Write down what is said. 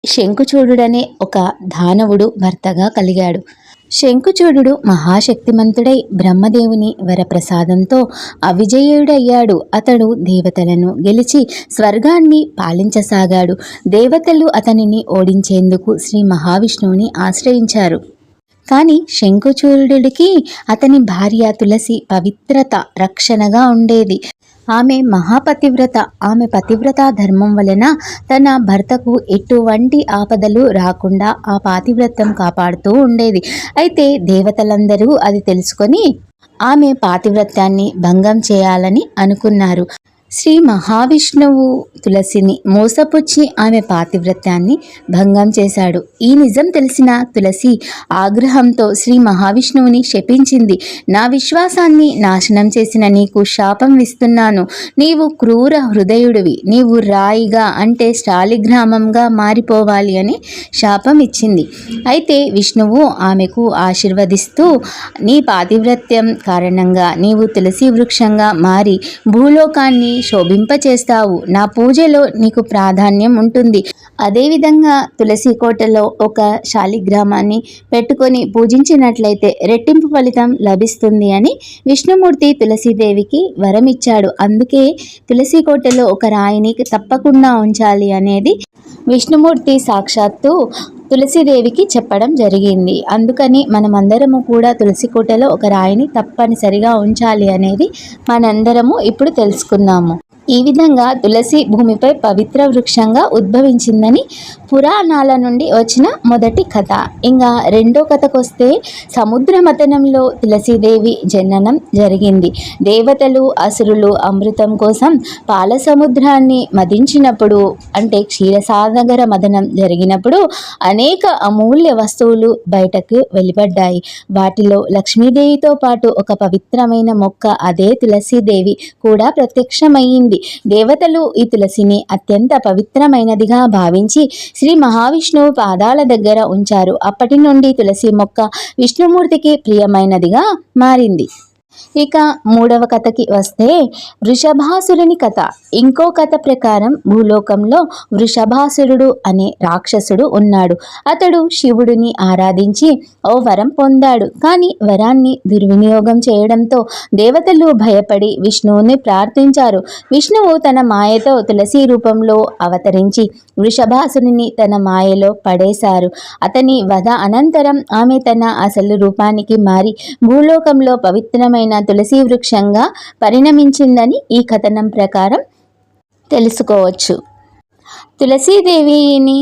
శంఖుచూడుడనే ఒక దానవుడు భర్తగా కలిగాడు. శంఖుచూడుడు మహాశక్తిమంతుడై బ్రహ్మదేవుని వరప్రసాదంతో అవిజేయుడయ్యాడు. అతడు దేవతలను గెలిచి స్వర్గాన్ని పాలించసాగాడు. దేవతలు అతనిని ఓడించేందుకు శ్రీ మహావిష్ణువుని ఆశ్రయించారు. కానీ శంఖుచూడుడికి అతని భార్య తులసి పవిత్రత రక్షణగా ఉండేది. ఆమె మహాపతివ్రత. ఆమె పతివ్రతా ధర్మం వలన తన భర్తకు ఎటువంటి ఆపదలు రాకుండా ఆ పాతివ్రత్యం కాపాడుతూ ఉండేది. అయితే దేవతలందరూ అది తెలుసుకొని ఆమె పాతివ్రత్యాన్ని భంగం చేయాలని అనుకున్నారు. శ్రీ మహావిష్ణువు తులసిని మోసపుచ్చి ఆమె పాతివ్రత్యాన్ని భంగం చేశాడు. ఈ నిజం తెలిసిన తులసి ఆగ్రహంతో శ్రీ మహావిష్ణువుని శపించింది. నా విశ్వాసాన్ని నాశనం చేసిన నీకు శాపం ఇస్తున్నాను. నీవు క్రూర హృదయుడివి. నీవు రాయిగా అంటే శాలిగ్రామంగా మారిపోవాలి అని శాపం ఇచ్చింది. అయితే విష్ణువు ఆమెకు ఆశీర్వదిస్తూ నీ పాతివ్రత్యం కారణంగా నీవు తులసి వృక్షంగా మారి భూలోకాన్ని శోభింపచేస్తావు. నా పూజలో నీకు ప్రాధాన్యం ఉంటుంది. అదేవిధంగా తులసి కోటలో ఒక శాలిగ్రామాన్ని పెట్టుకొని పూజించినట్లయితే రెట్టింపు ఫలితం లభిస్తుంది అని విష్ణుమూర్తి తులసీదేవికి వరం ఇచ్చాడు. అందుకే తులసి కోటలో ఒక రాయిని తప్పకుండా ఉంచాలి అనేది విష్ణుమూర్తి సాక్షాత్తు తులసీదేవికి చెప్పడం జరిగింది. అందుకని మనమందరము కూడా తులసి కోటలో ఒక రాయిని తప్పనిసరిగా ఉంచాలి అనేది మనందరము ఇప్పుడు తెలుసుకున్నాము. ఈ విధంగా తులసి భూమిపై పవిత్ర వృక్షంగా ఉద్భవించిందని పురాణాల నుండి వచ్చిన మొదటి కథ. ఇంకా రెండో కథకొస్తే సముద్ర మథనంలో తులసీదేవి జననం జరిగింది. దేవతలు అసురులు అమృతం కోసం పాల సముద్రాన్ని మదించినప్పుడు అంటే క్షీరసాగర మథనం జరిగినప్పుడు అనేక అమూల్య వస్తువులు బయటకు వెలువడ్డాయి. వాటిలో లక్ష్మీదేవితో పాటు ఒక పవిత్రమైన మొక్క అదే తులసీదేవి కూడా ప్రత్యక్షమయ్యింది. దేవతలు ఈ తులసిని అత్యంత పవిత్రమైనదిగా భావించి శ్రీ మహావిష్ణువు పాదాల దగ్గర ఉంచారు. అప్పటి నుండి తులసి మొక్క విష్ణుమూర్తికి ప్రియమైనదిగా మారింది. ఇక మూడవ కథకి వస్తే వృషభాసురుని కథ. ఇంకో కథ ప్రకారం భూలోకంలో వృషభాసురుడు అనే రాక్షసుడు ఉన్నాడు. అతడు శివుడిని ఆరాధించి ఓ వరం పొందాడు. కానీ వరాన్ని దుర్వినియోగం చేయడంతో దేవతలు భయపడి విష్ణువుని ప్రార్థించారు. విష్ణువు తన మాయతో తులసి రూపంలో అవతరించి వృషభాసురుని తన మాయలో పడేశారు. అతని వధ అనంతరం ఆమె తన అసలు రూపానికి మారి భూలోకంలో పవిత్రమైన తులసి వృక్షంగా పరిణమించిందని ఈ కథనం ప్రకారం తెలుసుకోవచ్చు. తులసీదేవిని